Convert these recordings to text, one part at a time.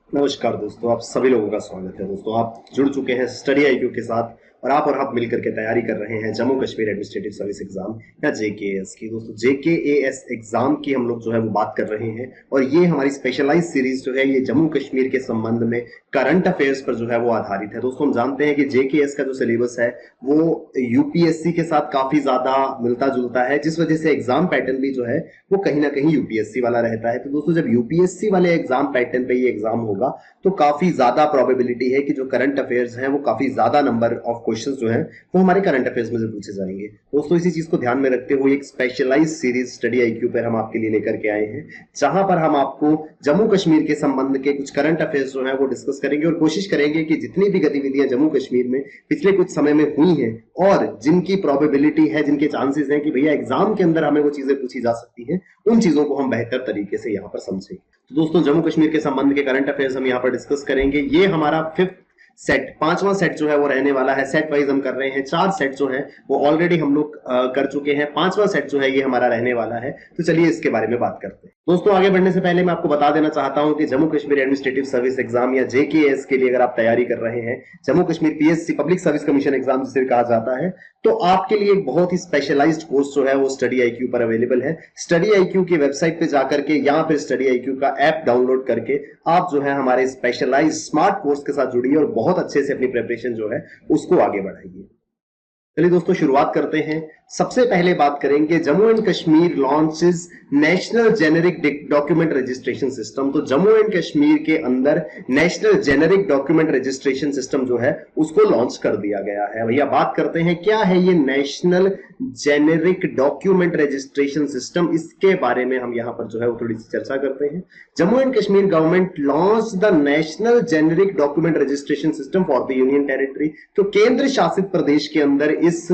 नमस्कार दोस्तों, आप सभी लोगों का स्वागत है। दोस्तों, आप जुड़ चुके हैं स्टडी आईक्यू के साथ और आप मिलकर के तैयारी कर रहे हैं Jammu Kashmir administrative service exam या जेकेएस की। दोस्तों, जेकेएस एग्जाम की हम लोग जो है वो बात कर रहे हैं और ये हमारी स्पेशलाइज सीरीज जो है ये जम्मू कश्मीर के संबंध में करंट अफेयर्स पर जो है वो आधारित है। दोस्तों, हम जानते हैं कि जेकेएस का जो सिलेबस है वो यूपीएससी के साथ काफी ज्यादा मिलता जुलता है, जिस वजह से एग्जाम पैटर्न भी जो है वो कहीं ना कहीं यूपीएससी वाला रहता है। तो दोस्तों, जब यूपीएससी वाले एग्जाम पैटर्न पे ये एग्जाम होगा तो काफी ज्यादा प्रोबेबिलिटी है कि जो करंट अफेयर्स हैं वो काफी ज्यादा नंबर ऑफ क्वेश्चंस जो हैं वो हमारे करंट अफेयर्स में से पूछे जाएंगे। दोस्तों, इसी चीज को ध्यान में रखते हुए एक स्पेशलाइज सीरीज स्टडी आईक्यू पर हम आपके लिए लेकर के आए हैं, जहां पर हम आपको जम्मू कश्मीर के संबंध के कुछ करंट अफेयर्स जो है वो डिस्कस करेंगे और कोशिश करेंगे कि जितनी भी गतिविधियां जम्मू कश्मीर में पिछले कुछ समय में हुई हैं और जिनकी प्रोबेबिलिटी है, जिनके चांसेस हैं कि भैया एग्जाम के अंदर हमें वो चीजें पूछी जा सकती हैं, उन चीजों को हम बेहतर तरीके से यहाँ पर समझेंगे। तो दोस्तों, जम्मू कश्मीर के संबंध के करंट अफेयर्स हम यहाँ पर डिस्कस करेंगे। ये हमारा फिफ्थ सेट, पांचवा सेट जो है वो रहने वाला है। सेट वाइज हम कर रहे हैं, 4 सेट जो है वो ऑलरेडी हम लोग कर चुके हैं। पांचवा सेट जो है ये हमारा रहने वाला है। तो चलिए इसके बारे में बात करते हैं। दोस्तों, आगे बढ़ने से पहले मैं आपको बता देना चाहता हूं कि Jammu Kashmir administrative service exam या जेकेएस के लिए अगर आप तैयारी कर रहे हैं, Jammu Kashmir PSC public service commission exam जिसे कहा जाता है, तो आपके लिए एक बहुत ही स्पेशलाइज्ड कोर्स जो है वो स्टडी आईक्यू पर अवेलेबल है। स्टडी आईक्यू की वेबसाइट पे जाकर के या फिर स्टडी आईक्यू का ऐप डाउनलोड करके आप जो है हमारे स्पेशलाइज्ड स्मार्ट कोर्स के साथ जुड़िए और बहुत अच्छे से अपनी प्रिपरेशन जो है उसको आगे बढ़ाइए। चलिए दोस्तों, शुरुआत करते हैं। सबसे पहले बात करेंगे Jammu and Kashmir launches national generic document registration system. तो जम्मू एंड कश्मीर के अंदर national generic document registration system जो है उसको लॉन्च कर दिया गया है। भैया बात करते हैं क्या है ये national generic document registration system, इसके बारे में हम यहां पर जो है वो थोड़ी सी चर्चा करते हैं। Jammu and Kashmir government launch the national generic document registration system for the union territory. तो केंद्र शासित प्रदेश के अंदर इस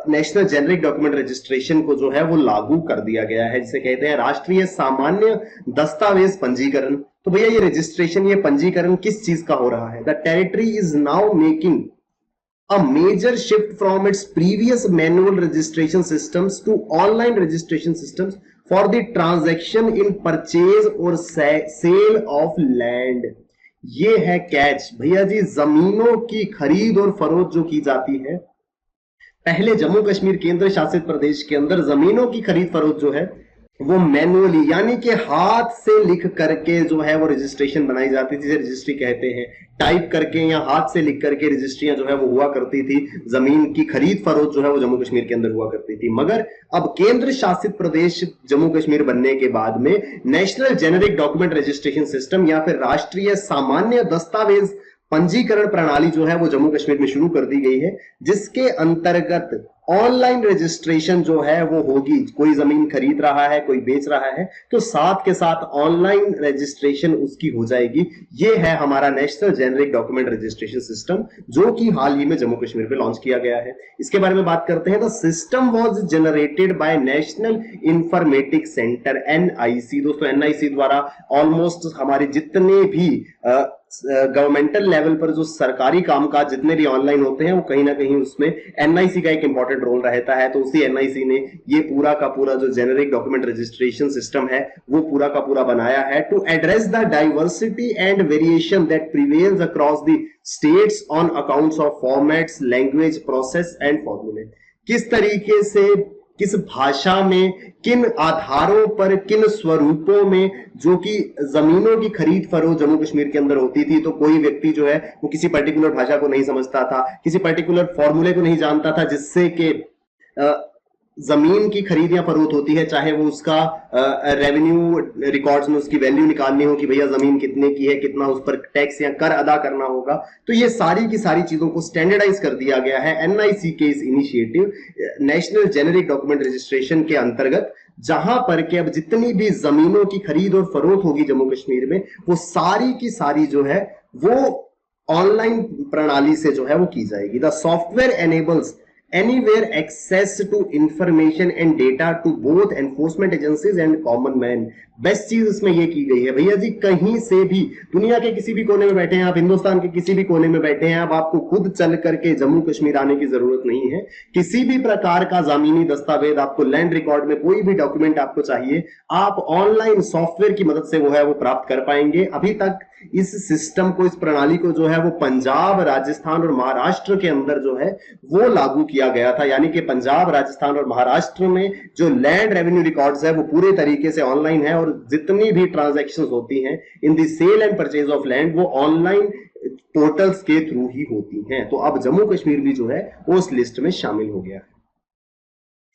नेशनल जेनेरिक डॉक्यूमेंट रजिस्ट्रेशन को जो है वो लागू कर दिया गया है, जिसे कहते हैं राष्ट्रीय सामान्य दस्तावेज पंजीकरण। तो भैया ये रजिस्ट्रेशन, ये पंजीकरण किस चीज का हो रहा है? The territory is now making a major shift from its previous manual registration systems to online registration systems for the transaction in purchase or sale of land। ये है कैच भैया जी, जमीनों की खरीद और फरोख्त जो की जाती है, पहले जम्मू कश्मीर केंद्र शासित प्रदेश के अंदर जमीनों की खरीद फरोख्त जो है वो मैनुअली यानी कि हाथ से लिख करके जो है वो रजिस्ट्रेशन बनाई जाती थी, जिसे रजिस्ट्री कहते हैं। टाइप करके या हाथ से लिख करके रजिस्ट्रियां जो है वो हुआ करती थी। जमीन की खरीद फरोख्त जो है वो जम्मू कश्मीर के अंदर हुआ करती थी। मगर अब केंद्र शासित प्रदेश जम्मू कश्मीर बनने के बाद में national generic document registration system या फिर राष्ट्रीय सामान्य दस्तावेज पंजीकरण प्रणाली जो है वो जम्मू कश्मीर में शुरू कर दी गई है, जिसके अंतर्गत ऑनलाइन रजिस्ट्रेशन जो है वो होगी। कोई जमीन खरीद रहा है, कोई बेच रहा है, तो साथ के साथ ऑनलाइन रजिस्ट्रेशन उसकी हो जाएगी। ये है हमारा national generic document registration system, जो कि हाल ही में जम्मू कश्मीर में लॉन्च किया गया है। इसके बारे में बात करते हैं। The system was generated by national informatic centre NIC. दोस्तों, एनआईसी द्वारा ऑलमोस्ट हमारे जितने भी गवर्नमेंटल लेवल पर जो सरकारी कामकाज जितने भी ऑनलाइन होते हैं वो कहीं ना कहीं उसमें एनआईसी का एक इंपॉर्टेंट रोल रहता है। तो उसी एनआईसी ने ये पूरा का पूरा जो जेनेरिक डॉक्यूमेंट रजिस्ट्रेशन सिस्टम है वो पूरा का पूरा बनाया है to address the diversity and variation that prevails across the states on accounts of formats, language, process and फॉर्मूले। किस तरीके से, किस भाषा में, किन आधारों पर, किन स्वरूपों में जो कि जमीनों की खरीद फरोख्त जम्मू कश्मीर के अंदर होती थी। तो कोई व्यक्ति जो है वो किसी पर्टिकुलर भाषा को नहीं समझता था, किसी पर्टिकुलर फॉर्मूले को नहीं जानता था, जिससे कि जमीन की खरीद या फरोख्त होती है, चाहे वो उसका रेवेन्यू रिकॉर्ड्स में उसकी वैल्यू निकालनी हो कि भैया जमीन कितने की है, कितना उस पर टैक्स या कर अदा करना होगा। तो ये सारी की सारी चीजों को स्टैंडर्डाइज कर दिया गया है एनआईसी के इस initiative national generic document registration के अंतर्गत, जहां पर के अब जितनी भी जमीनों की खरीद और फरोख्त होगी जम्मू कश्मीर में, वो सारी की सारी जो है वो ऑनलाइन प्रणाली से जो है वो की जाएगी। The software enables anywhere access to information and data to both enforcement agencies and common man। Best चीज इसमें ये की गई है भैया जी, कहीं से भी दुनिया के किसी भी कोने में बैठे हैं आप, हिंदुस्तान के किसी भी कोने में बैठे हैं, अब आपको खुद चल करके जम्मू कश्मीर आने की जरूरत नहीं है। किसी भी प्रकार का जमीनी दस्तावेज, आपको लैंड रिकॉर्ड में कोई भी डॉक्यूमेंट आपको चाहिए, आप ऑनलाइन सॉफ्टवेयर की मदद से वो है वो प्राप्त कर पाएंगे। अभी तक इस सिस्टम को, इस प्रणाली को जो है वो पंजाब, राजस्थान और महाराष्ट्र के अंदर जो है वो लागू किया गया था। यानी कि पंजाब, राजस्थान और महाराष्ट्र में जो लैंड रेवेन्यू रिकॉर्ड्स है वो पूरे तरीके से ऑनलाइन है, और जितनी भी ट्रांजैक्शंस होती हैं in the sale and purchase of land वो ऑनलाइन पोर्टल्स के थ्रू ही होती हैं। तो अब जम्मू कश्मीर भी जो है वो उस लिस्ट में शामिल हो गया है।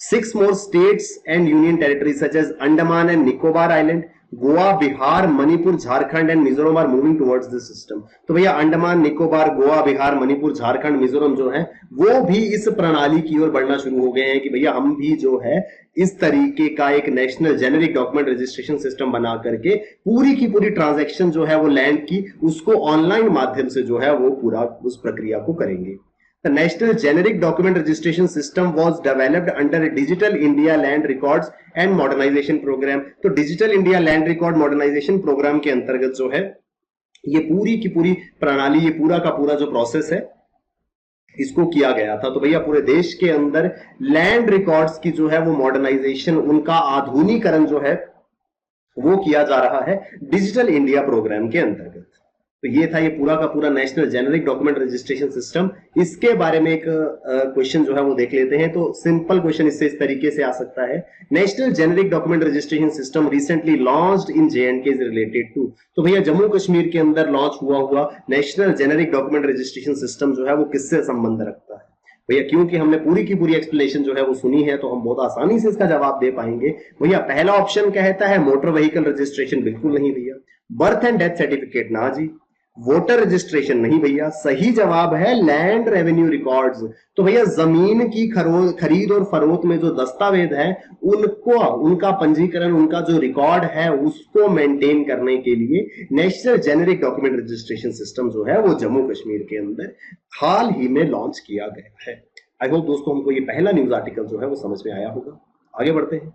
6 more states and union territories such as Andaman and Nicobar Island, Goa, Bihar, Manipur, Jharkhand and Mizoram are moving towards this system. तो भैया अंडमान निकोबार, गोवा, बिहार, मणिपुर, झारखंड, मिजोरम जो है वो भी इस प्रणाली की ओर बढ़ना शुरू हो गए हैं कि भैया हम भी जो है इस तरीके का एक national generic document registration system बना करके पूरी की पूरी ट्रांजैक्शन जो है वो लैंड की उसको ऑनलाइन माध्यम से जो है वो पूरा उस प्रक्रिया को करेंगे। The National Generic Document Registration System was developed under a Digital India Land Records and Modernization Program। तो Digital India Land Record Modernization Program के अंतर्गत जो है ये पूरी की पूरी प्रणाली, ये पूरा का पूरा जो प्रोसेस है इसको किया गया था। तो भैया पूरे देश के अंदर लैंड रिकॉर्ड्स की जो है वो मॉडर्नाइजेशन, उनका आधुनिकीकरण जो है वो किया जा रहा है डिजिटल इंडिया प्रोग्राम के अंतर्गत। तो ये था ये पूरा का पूरा national generic document registration system. इसके बारे में एक क्वेश्चन जो है वो देख लेते हैं। तो सिंपल क्वेश्चन इससे इस तरीके से आ सकता है, national generic document registration system recently launched in J&K is related to. तो भैया जम्मू कश्मीर के अंदर लॉन्च हुआ national generic document registration system जो है वो किससे संबंध रखता है? भैया क्योंकि हमने पूरी की पूरी एक्सप्लेनेशन जो है वो सुनी है तो हम बहुत आसानी से इसका जवाब दे पाएंगे। भैया पहला ऑप्शन कहता है मोटर व्हीकल रजिस्ट्रेशन, बिल्कुल नहीं भैया। बर्थ एंड डेथ सर्टिफिकेट, ना जी। वोटर रजिस्ट्रेशन, नहीं भैया। सही जवाब है लैंड रेवेन्यू रिकॉर्ड्स। तो भैया जमीन की खरीद और फरोख्त में जो दस्तावेज है उनको, उनका पंजीकरण, उनका जो रिकॉर्ड है उसको मेंटेन करने के लिए national generic document registration system जो है वो जम्मू कश्मीर के अंदर हाल ही में लॉन्च किया गया है। आई होप दोस्तों हमको ये पहला न्यूज आर्टिकल जो है वो समझ में आया होगा। आगे बढ़ते हैं।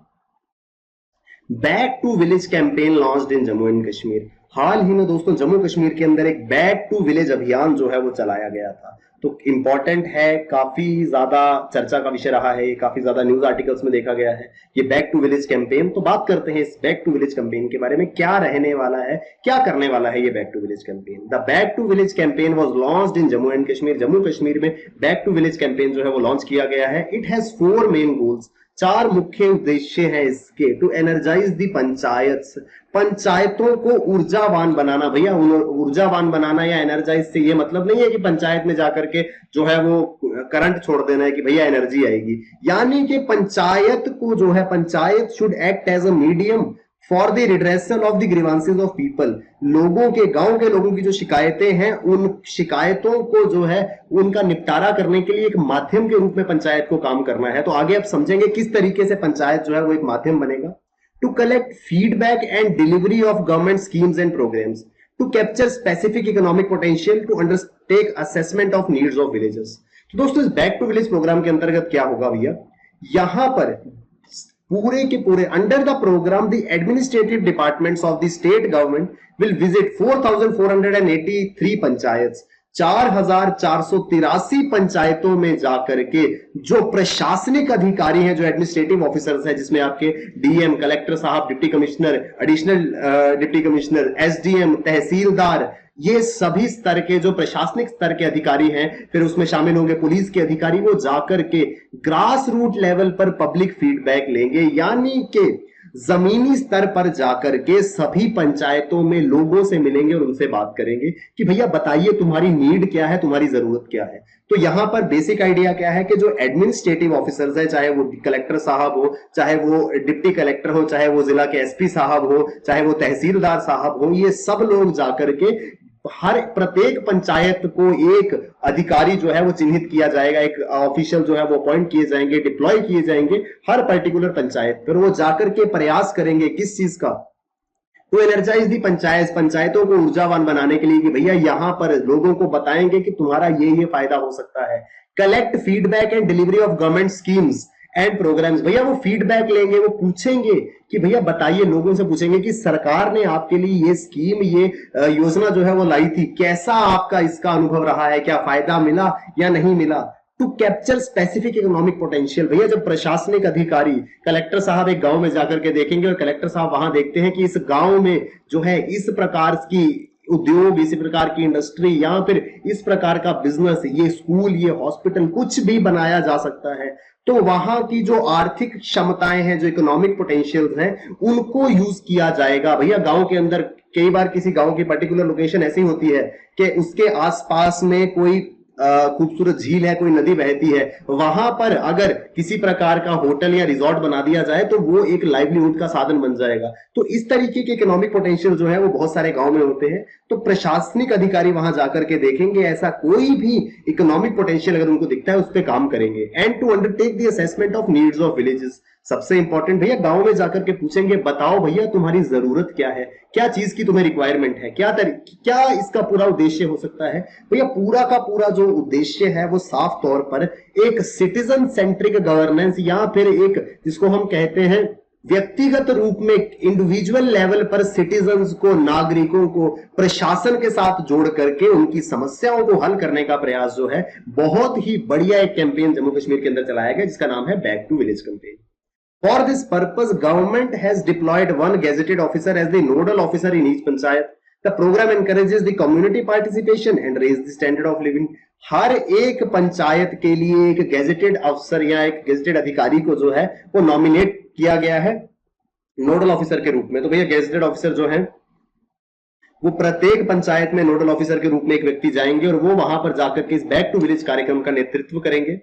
Back to village campaign launched in Jammu and Kashmir. हाल ही में दोस्तों जम्मू कश्मीर के अंदर एक बैक टू विलेज अभियान जो है वो चलाया गया था। तो इंपॉर्टेंट है, काफी ज्यादा चर्चा का विषय रहा है, काफी ज्यादा न्यूज आर्टिकल्स में देखा गया है ये बैक टू विलेज कैंपेन। तो बात करते हैं इस बैक टू विलेज कैंपेन के बारे में, क्या रहने वाला है, क्या करने वाला है ये back to village campaign. The back to village campaign was launched in Jammu and Kashmir. Jammu Kashmir में बैक टू विलेज कैंपेन जो है वो लॉन्च किया गया है। इट हैज 4 मेन गोल्स, 4 मुख्य उद्देश्य हैं इसके। टू एनर्जाइज दी पंचायत, पंचायतों को ऊर्जावान बनाना। भैया ऊर्जावान बनाना या एनर्जाइज से ये मतलब नहीं है कि पंचायत में जाकर के जो है वो करंट छोड़ देना है कि भैया एनर्जी आएगी। यानी कि पंचायत को जो है, panchayat should act as a medium for the redressal of the grievances of people. लोगों के, गांव के लोगों की जो शिकायतें हैं उन शिकायतों को जो है उनका निपटारा करने के लिए एक माध्यम के रूप में पंचायत को काम करना है। तो आगे आप समझेंगे किस तरीके से पंचायत जो है वो एक माध्यम बनेगा। To collect feedback and delivery of government schemes and programmes, to capture specific economic potential, to undertake assessment of needs of villages. तो दोस्तों इस बैक टू विलेज प्रोग्राम के अंतर्गत क्या होगा भैया, यहां पर पूरे के पूरे under the programme the administrative departments of the state government will visit 4483 panchayat, 4483 पंचायतों में जाकर के जो प्रशासनिक अधिकारी हैं, जो एडमिनिस्ट्रेटिव ऑफिसर्स हैं, जिसमें आपके डीएम, कलेक्टर साहब, deputy commissioner, additional deputy commissioner, SDM, tehsildar, ये सभी स्तर के जो प्रशासनिक स्तर के अधिकारी हैं, फिर उसमें शामिल होंगे पुलिस के अधिकारी, वो जाकर के ग्रास रूट लेवल पर पब्लिक फीडबैक लेंगे। यानी कि जमीनी स्तर पर जाकर के सभी पंचायतों में लोगों से मिलेंगे और उनसे बात करेंगे कि भैया बताइए तुम्हारी नीड क्या है, तुम्हारी जरूरत क्या है। तो यहां पर बेसिक आइडिया क्या है कि जो एडमिनिस्ट्रेटिव ऑफिसर्स है, चाहे वो कलेक्टर साहब हो, चाहे वो डिप्टी कलेक्टर हो, चाहे वो जिला के एसपी साहब हो, चाहे वो तहसीलदार साहब हो, ये सब लोग जाकर के हर प्रत्येक पंचायत को एक अधिकारी जो है वो चिन्हित किया जाएगा, एक ऑफिशियल जो है वो अपॉइंट किए जाएंगे, डिप्लॉय किए जाएंगे हर पर्टिकुलर पंचायत पर। वो जाकर के प्रयास करेंगे किस चीज का, तो एनर्जाइज दी पंचायत, पंचायतों को ऊर्जावान बनाने के लिए कि भैया यहां पर लोगों को बताएंगे कि तुम्हारा ये फायदा हो सकता है। Collect feedback and delivery of government schemes and programmes, भैया वो फीडबैक लेंगे, वो पूछेंगे कि भैया बताइए, लोगों से पूछेंगे कि सरकार ने आपके लिए ये स्कीम, ये योजना जो है वो लाई थी, कैसा आपका इसका अनुभव रहा है, क्या फायदा मिला या नहीं मिला। To capture specific economic potential, भैया जब प्रशासनिक अधिकारी, कलेक्टर साहब एक गांव में जाकर के देखेंगे और कलेक्टर साहब वहां देखते हैं कि इस गांव में जो है इस प्रकार की उद्योग, इसी प्रकार की इंडस्ट्री या फिर इस प्रकार का बिजनेस, ये स्कूल, ये हॉस्पिटल, कुछ भी बनाया जा सकता है। तो वहां की जो आर्थिक क्षमताएं हैं, जो इकोनॉमिक पोटेंशियल्स हैं, उनको यूज किया जाएगा। भैया गांव के अंदर कई बार किसी गांव की पर्टिकुलर लोकेशन ऐसी होती है कि उसके आसपास में कोई खूबसूरत झील है, कोई नदी बहती है, वहां पर अगर किसी प्रकार का होटल या रिजॉर्ट बना दिया जाए तो वो एक लाइवलीहुड का साधन बन जाएगा। तो इस तरीके के इकोनॉमिक पोटेंशियल जो है वो बहुत सारे गांव में होते हैं। तो प्रशासनिक अधिकारी वहां जाकर के देखेंगे, ऐसा कोई भी इकोनॉमिक पोटेंशियल अगर उनको दिखता है उस पर काम करेंगे। And to undertake the assessment of needs of villages, सबसे इंपॉर्टेंट भैया गांव में जाकर के पूछेंगे, बताओ भैया तुम्हारी जरूरत क्या है, क्या चीज की तुम्हें रिक्वायरमेंट है, क्या इसका पूरा उद्देश्य हो सकता है। भैया पूरा का पूरा जो उद्देश्य है वो साफ तौर पर एक सिटीजन सेंट्रिक गवर्नेंस या फिर एक जिसको हम कहते हैं व्यक्तिगत रूप में इंडिविजुअल लेवल पर सिटीजन्स को, नागरिकों को प्रशासन के साथ जोड़ करके उनकी समस्याओं को हल करने का प्रयास जो है, बहुत ही बढ़िया एक कैंपेन जम्मू कश्मीर के अंदर चलाया गया जिसका नाम है back to village campaign. For this purpose, government has deployed one gazetted officer as the nodal officer in each panchayat. The program encourages the community participation and raise the standard of living. हर एक पंचायत के लिए एक gazetted अफसर या एक gazetted अधिकारी को जो है वो नॉमिनेट किया गया है नोडल ऑफिसर के रूप में। तो भैया गेजेटेड ऑफिसर जो है वो प्रत्येक पंचायत में नोडल ऑफिसर के रूप में एक व्यक्ति जाएंगे और वो वहां पर जाकर के इस बैक टू विलेज कार्यक्रम का नेतृत्व करेंगे।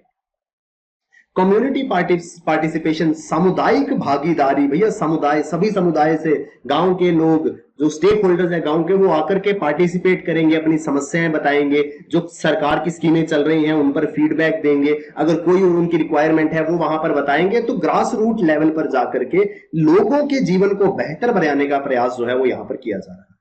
कम्युनिटी पार्टिसिपेशन, सामुदायिक भागीदारी, भैया समुदाय, सभी समुदाय से गांव के लोग जो स्टेक होल्डर्स हैं गांव के, वो आकर के पार्टिसिपेट करेंगे, अपनी समस्याएं बताएंगे, जो सरकार की स्कीमें चल रही हैं उन पर फीडबैक देंगे, अगर कोई उनकी रिक्वायरमेंट है वो वहां पर बताएंगे। तो ग्रास रूट लेवल पर जाकर के लोगों के जीवन को बेहतर बनाने का प्रयास जो है वो यहां पर किया जा रहा है।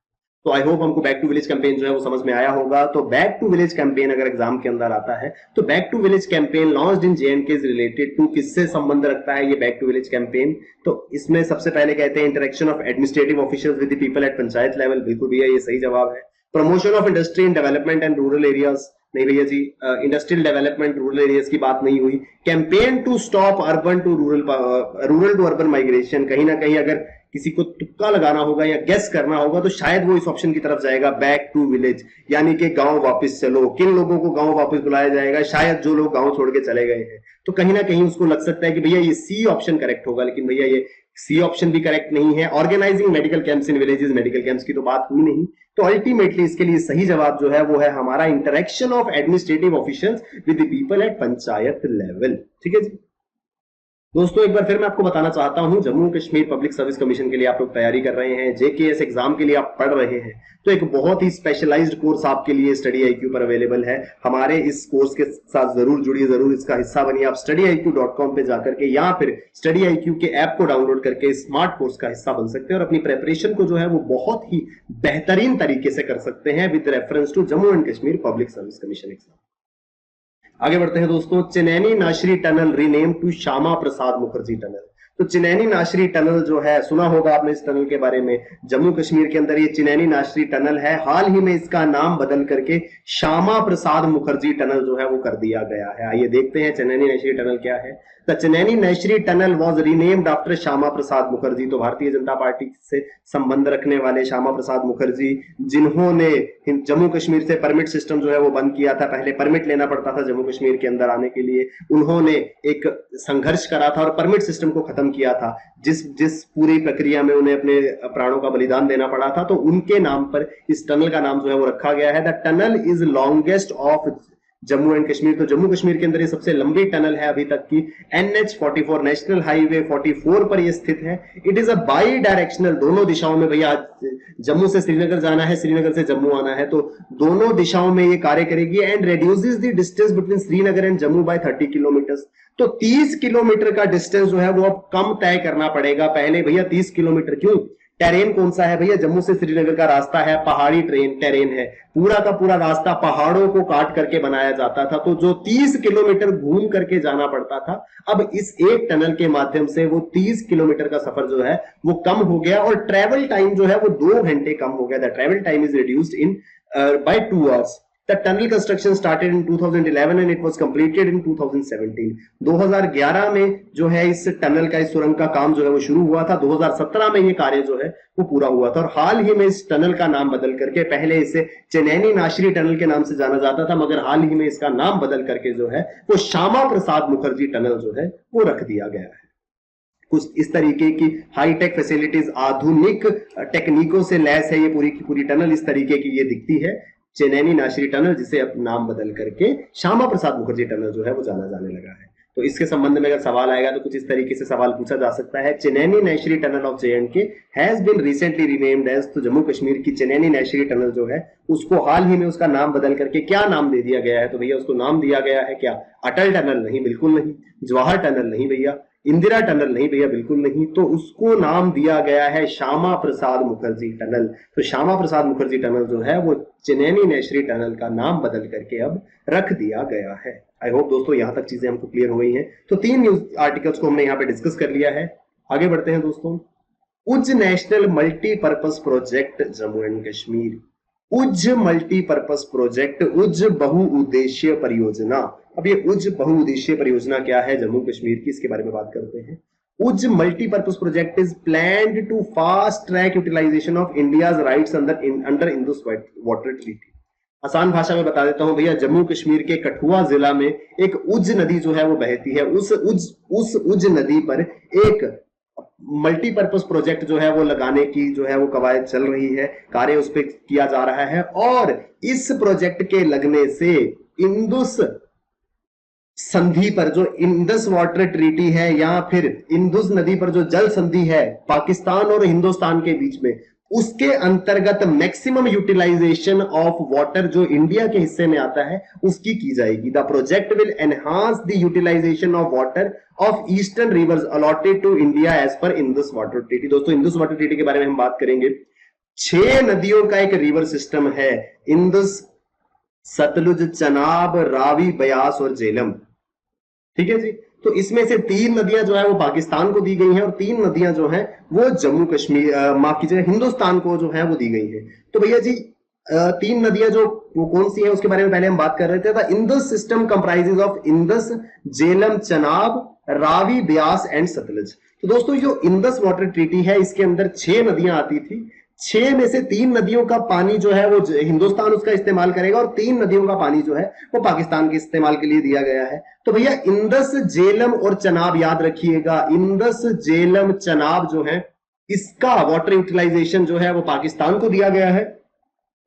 तो आई होप हमको बैक टू विलेज कैंपेन जो है वो समझ में आया होगा। तो बैक टू विलेज कैंपेन अगर एग्जाम के अंदर आता है तो back to village campaign launched in J and K is related to, किससे संबंध रखता है ये बैक टू विलेज कैंपेन। तो इसमें सबसे पहले कहते हैं interaction of administrative officials with the people at panchayat level. बिल्कुल भैया ये सही जवाब है। Promotion of industry in development and rural areas, नहीं भैया जी, इंडस्ट्रियल डेवलपमेंट रूरल एरियाज की बात नहीं हुई। Campaign to stop urban to rural to urban migration, कहीं ना कहीं अगर किसी को तुक्का लगाना होगा या गेस करना होगा तो शायद वो इस ऑप्शन की तरफ जाएगा, बैक टू विलेज, यानी कि गांव वापस चलो। किन लोगों को गांव वापस बुलाया जाएगा? शायद जो लोग गांव छोड़ के चले गए हैं। तो कहीं ना कहीं उसको लग सकता है कि भैया ये सी ऑप्शन करेक्ट होगा, लेकिन भैया ये सी ऑप्शन भी करेक्ट नहीं है। Organising medical camps in villages, medical camps की तो बात हुई नहीं। तो अल्टीमेटली इसके लिए सही जवाब जो है वो है हमारा interaction of administrative officials with the people at panchayat level. ठीक है जी दोस्तों, एक बार फिर मैं आपको बताना चाहता हूं, Jammu Kashmir public service commission के लिए आप लोग तैयारी कर रहे हैं, जेकेएस एग्जाम के लिए आप पढ़ रहे हैं, तो एक बहुत ही स्पेशलाइज्ड कोर्स आपके लिए स्टडी आईक्यू पर अवेलेबल है। हमारे इस कोर्स के साथ जरूर जुड़िए, जरूर इसका हिस्सा बनिए। आप studyIQ.com पे जाकर के या फिर स्टडी आईक्यू के ऐप को डाउनलोड करके स्मार्ट कोर्स का हिस्सा बन सकते हैं और अपनी प्रेपरेशन को जो है वो बहुत ही बेहतरीन तरीके से कर सकते हैं with reference to Jammu and Kashmir public service commission exam. आगे बढ़ते हैं दोस्तों। Chenani Nashri tunnel rename to Shyama Prasad Mukherjee tunnel. तो चिनैनी नाशरी टनल जो है, सुना होगा आपने इस टनल के बारे में। जम्मू कश्मीर के अंदर ये चिनैनी नाशरी टनल है। हाल ही में इसका नाम बदल करके श्यामा प्रसाद मुखर्जी टनल जो है वो कर दिया गया है। आइए देखते हैं चिनैनी नाशरी टनल क्या है। The Chenani Nashri tunnel was renamed after Shyama Prasad Mukherjee. तो भारतीय जनता पार्टी से संबंध रखने वाले श्यामा प्रसाद मुखर्जी, जिन्होंने जम्मू कश्मीर से परमिट सिस्टम जो है वो बंद किया था, पहले परमिट लेना पड़ता था जम्मू कश्मीर के अंदर आने के लिए, उन्होंने एक संघर्ष करा था और परमिट सिस्टम को खत्म किया था, जिस पूरी प्रक्रिया में उन्हें अपने प्राणों का बलिदान देना पड़ा था। तो उनके नाम पर इस टनल का नाम जो है वो रखा गया है। The tunnel is longest of Jammu and Kashmir. तो जम्मू कश्मीर के अंदर ये सबसे लंबी टनल है अभी तक की। NH44 नेशनल हाईवे 44 पर ये स्थित है। It is a by directional, दोनों दिशाओं में, भैया जम्मू से श्रीनगर जाना है, श्रीनगर से जम्मू आना है, तो दोनों दिशाओं में ये कार्य करेगी। And reduces the distance between Srinagar and Jammu by 30 kilometre. तो 30 किलोमीटर का डिस्टेंस जो है वो अब कम तय करना पड़ेगा। पहले भैया 30 किलोमीटर, क्यों? टेरेन कौन सा है भैया? जम्मू से श्रीनगर का रास्ता है पहाड़ी टेरेन है, पूरा का पूरा रास्ता पहाड़ों को काट करके बनाया जाता था। तो जो 30 किलोमीटर घूम करके जाना पड़ता था, अब इस एक टनल के माध्यम से वो 30 किलोमीटर का सफर जो है वो कम हो गया और ट्रेवल टाइम जो है वो 2 घंटे कम हो गया। The travel time is reduced in by 2 hours. The tunnel construction started in 2011 and it was completed in 2017. 2011 में जो है इस टनल का, इस सुरंग का काम जो है वो शुरू हुआ था। 2017 में ये कार्य जो है वो पूरा हुआ था और हाल ही में इस टनल का नाम बदल करके, पहले इसे चेनैनी नाशरी टनल के नाम से जाना जाता था, मगर हाल ही में इसका नाम बदल करके जो है वो श्यामा प्रसाद मुखर्जी टनल जो है वो रख दिया गया है। कुछ इस तरीके की हाईटेक फैसिलिटीज, आधुनिक टेक्निकों से लैस है ये पूरी की पूरी टनल। इस तरीके की ये दिखती है चेनैनी नाशरी टनल, जिसे अब नाम बदल करके श्यामा प्रसाद मुखर्जी टनल जो है वो जाना जाने लगा है। तो इसके संबंध में अगर सवाल आएगा तो कुछ इस तरीके से सवाल पूछा जा सकता है। Chenani Nashri tunnel of J&K has been recently renamed as, तो जम्मू कश्मीर की चेनैनी नाशरी टनल जो है उसको हाल ही में उसका नाम बदल करके क्या नाम दे दिया गया है? तो भैया उसको नाम दिया गया है क्या? अटल टनल नहीं, बिल्कुल नहीं। जवाहर टनल नहीं भैया। इंदिरा टनल नहीं भैया, बिल्कुल नहीं। तो उसको नाम दिया गया है श्यामा प्रसाद मुखर्जी टनल। तो श्यामा प्रसाद मुखर्जी टनल जो है वो चेनैनी नाशरी टनल का नाम बदल करके अब रख दिया गया है। आई होप दोस्तों यहां तक चीजें हमको क्लियर हो गई हैं। तो 3 न्यूज आर्टिकल्स को हमने यहाँ पे डिस्कस कर लिया है। आगे बढ़ते हैं दोस्तों। Ujh national multipurpose project Jammu and Kashmir, Ujh multipurpose project, Ujh बहुउद्देशीय परियोजना। अब ये उज्ज बहुउद्देशीय परियोजना क्या है जम्मू कश्मीर की, इसके बारे में बात करते हैं। Ujh multipurpose project is planned to fast track utilisation of India's rights under Indus water treaty. आसान भाषा में बता देता हूं भैया, जम्मू कश्मीर के कठुआ जिला में एक उज्ज नदी जो है वो बहती है। उस उज्ज नदी पर एक मल्टीपर्पज प्रोजेक्ट जो है वो लगाने की जो है वो कवायद चल रही है, कार्य उस पर किया जा रहा है। और इस प्रोजेक्ट के लगने से इंदुस संधि पर, जो इंडस वाटर ट्रीटी है या फिर इंदुस नदी पर जो जल संधि है पाकिस्तान और हिंदुस्तान के बीच में, उसके अंतर्गत मैक्सिमम यूटिलाइजेशन ऑफ वाटर जो इंडिया के हिस्से में आता है उसकी की जाएगी। The project will enhance the utilisation of water of eastern rivers allotted to India as per Indus water treaty. दोस्तों इंडस वाटर ट्रीटी के बारे में हम बात करेंगे। 6 नदियों का एक रिवर सिस्टम है, इंडस, सतलुज, चनाब, रावी, ब्यास और झेलम। ठीक है जी। तो इसमें से 3 नदियां जो है वो पाकिस्तान को दी गई हैं और 3 नदियां जो हैं वो जम्मू कश्मीर, माफ कीजिएगा, हिंदुस्तान को जो है वो दी गई हैं। तो भैया जी 3 नदियां जो वो कौन सी है उसके बारे में पहले हम बात कर रहे थे। The Indus system comprises of Indus, Jhelum, Chenab, Ravi, Beas and Sutlej. तो दोस्तों जो इंडस वाटर ट्रीटी है इसके अंदर 6 नदियां आती थी। 6 में से 3 नदियों का पानी जो है वो हिंदुस्तान उसका इस्तेमाल करेगा और 3 नदियों का पानी जो है वो पाकिस्तान के इस्तेमाल के लिए दिया गया है। तो भैया इंडस, झेलम और चनाब याद रखिएगा, इंडस, झेलम, चनाब जो है इसका वाटर यूटिलाइजेशन जो है वो पाकिस्तान को दिया गया है।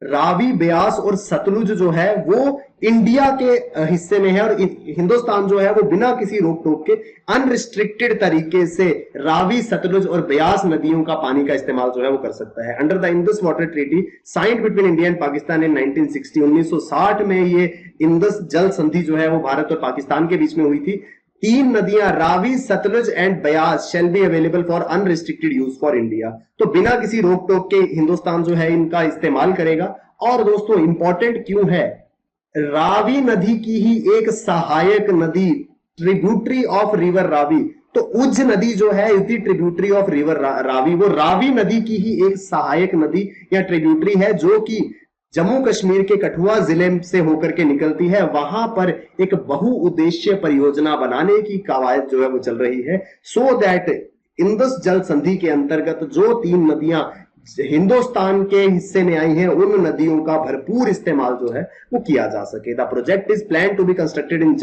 रावी, ब्यास और सतलुज जो है वो इंडिया के हिस्से में है और हिंदुस्तान जो है वो बिना किसी रोक टोक के अनरिस्ट्रिक्टेड तरीके से रावी, सतलुज और ब्यास नदियों का पानी का इस्तेमाल जो है वो कर सकता है। Under the Indus water treaty signed between India and Pakistan in 1960, 1960 में ये इंडस जल संधि जो है वो भारत और पाकिस्तान के बीच में हुई थी। 3 नदियां Ravi, Sutlej and Beas shall be available for unrestricted use for India. तो बिना किसी रोक टोक के हिंदुस्तान जो है इनका इस्तेमाल करेगा। और दोस्तों इंपॉर्टेंट क्यों है, रावी नदी की ही एक सहायक नदी, ट्रिब्यूटरी ऑफ रिवर रावी। तो उज्ज नदी जो है is the tributary of river Ravi, वो रावी नदी की ही एक सहायक नदी या ट्रिब्यूटरी है जो कि जम्मू कश्मीर के कठुआ जिले से होकर के निकलती है। वहां पर एक बहुउद्देशीय परियोजना बनाने की कवायद जो है वो चल रही है, सो दैट इंडस जल संधि के अंतर्गत जो 3 नदियां हिंदुस्तान के हिस्से में आई हैं उन नदियों का भरपूर इस्तेमाल जो है वो किया जा सके। The project is plan to be constructed in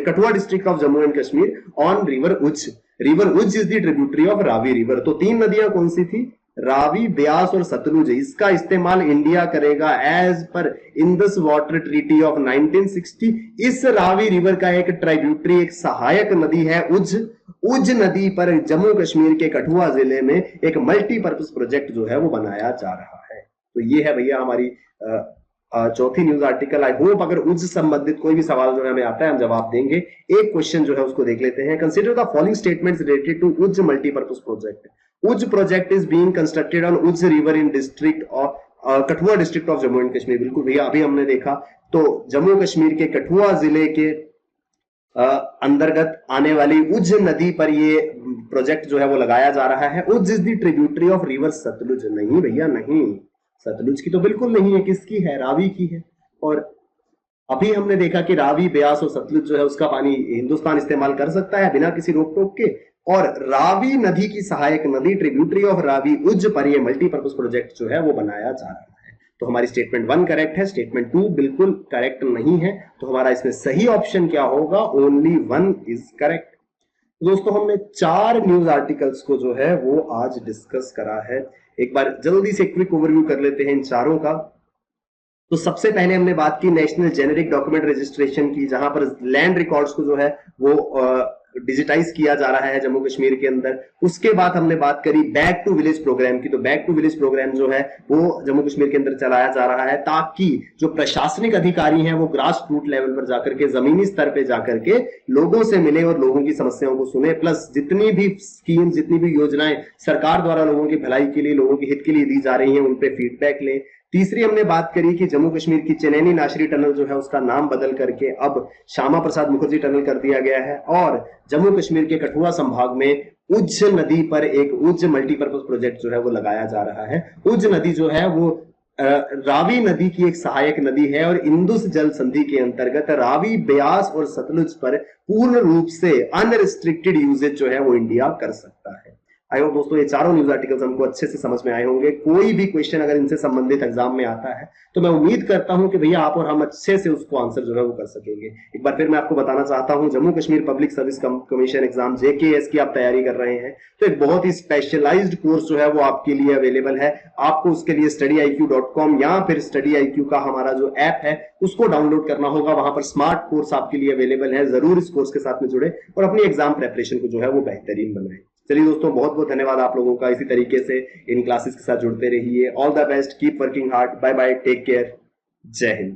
Kathua district of Jammu and Kashmir on river Ujh. River Ujh is the tributary of Ravi river. तो 3 नदियां कौन सी थी, रावी, ब्यास और सतलुज। इसका इस्तेमाल इंडिया करेगा as per Indus water treaty of 1960। इस रावी रिवर का एक ट्राइब्यूटरी, एक सहायक नदी है उज्ज। उज्ज नदी पर जम्मू कश्मीर के कठुआ जिले में एक मल्टीपर्पज प्रोजेक्ट जो है वो बनाया जा रहा है। तो ये है भैया हमारी चौथी न्यूज आर्टिकल। आई होप अगर उज्ज संबंधित कोई भी सवाल जो है हमें आता है हम जवाब देंगे। एक क्वेश्चन जो है उसको देख लेते हैं। Consider the following statements related to Ujh multipurpose project. Ujh project is being constructed on Ujh river in district of Kathua district of Jammu and Kashmir. बिल्कुल भैया अभी हमने देखा, तो जम्मू कश्मीर के कठुआ जिले के अंतर्गत आने वाली उज्ज नदी पर ये प्रोजेक्ट जो है वो लगाया जा रहा है। Ujh is the tributary of river Sutlej. नहीं भैया नहीं, सतलुज की तो बिल्कुल नहीं है। किसकी है, रावी की है। और अभी हमने देखा कि रावी, ब्यास और सतलुज जो है उसका पानी हिंदुस्तान इस्तेमाल कर सकता है बिना किसी रोक टोक के। और रावी नदी की सहायक नदी ट्रिब्यूटरी ऑफ रावी उज्ज पर यह मल्टीपर्पज प्रोजेक्ट जो है वो बनाया जा रहा है। तो हमारी स्टेटमेंट 1 करेक्ट है, स्टेटमेंट 2 बिल्कुल करेक्ट नहीं है। तो हमारा इसमें सही ऑप्शन क्या होगा? Only 1 is correct. दोस्तों हमने 4 न्यूज आर्टिकल्स को जो है वो आज डिस्कस करा है। एक बार जल्दी से क्विक ओवरव्यू कर लेते हैं इन चारों का। तो सबसे पहले हमने बात की नेशनल जेनेरिक डॉक्यूमेंट रजिस्ट्रेशन की, जहां पर लैंड रिकॉर्ड्स को जो है वो डिजिटाइज किया जा रहा है जम्मू कश्मीर के अंदर। उसके बाद हमने बात करी बैक टू विलेज प्रोग्राम की। तो बैक टू विलेज प्रोग्राम जो है वो जम्मू कश्मीर के अंदर चलाया जा रहा है ताकि जो प्रशासनिक अधिकारी हैं वो ग्रास रूट लेवल पर जाकर के, जमीनी स्तर पे जाकर के लोगों से मिले और लोगों की समस्याओं को सुने, प्लस जितनी भी स्कीम, जितनी भी योजनाएं सरकार द्वारा लोगों की भलाई के लिए, लोगों के हित के लिए दी जा रही हैं उन पे फीडबैक लें। तीसरी हमने बात करी कि जम्मू कश्मीर की चनैनी नाशरी टनल जो है उसका नाम बदल करके अब श्यामा प्रसाद मुखर्जी टनल कर दिया गया है। और जम्मू कश्मीर के कठुआ संभाग में उज्ज नदी पर एक उज्ज मल्टीपर्पज प्रोजेक्ट जो है वो लगाया जा रहा है। उज्ज नदी जो है वो रावी नदी की एक सहायक नदी है और इंदुस जल संधि के अंतर्गत रावी, ब्यास और सतलुज पर पूर्ण रूप से अनरिस्ट्रिक्टेड यूजेज जो है वो इंडिया कर सकता है। आई होप दोस्तों ये चारों न्यूज आर्टिकल्स हमको अच्छे से समझ में आए होंगे। कोई भी क्वेश्चन अगर इनसे संबंधित एग्जाम में आता है तो मैं उम्मीद करता हूं कि भैया आप और हम अच्छे से उसको आंसर जो है वो कर सकेंगे। एक बार फिर मैं आपको बताना चाहता हूं, Jammu Kashmir public service commission exam JKS की आप तैयारी कर रहे हैं तो एक बहुत ही स्पेशलाइज्ड कोर्स जो है वो आपके लिए अवेलेबल है। आपको उसके लिए studiiq.com या फिर StudyIQ का हमारा जो ऐप है उसको डाउनलोड करना होगा। वहां पर स्मार्ट कोर्स आपके लिए अवेलेबल है। जरूर इस कोर्स के साथ में जुड़े और अपनी एग्जाम प्रेपरेशन को जो है वो बेहतरीन बनाए। चलिए दोस्तों, बहुत बहुत धन्यवाद आप लोगों का। इसी तरीके से इन क्लासेस के साथ जुड़ते रहिए। All the best, keep working hard. Bye bye, take care, जय हिंद।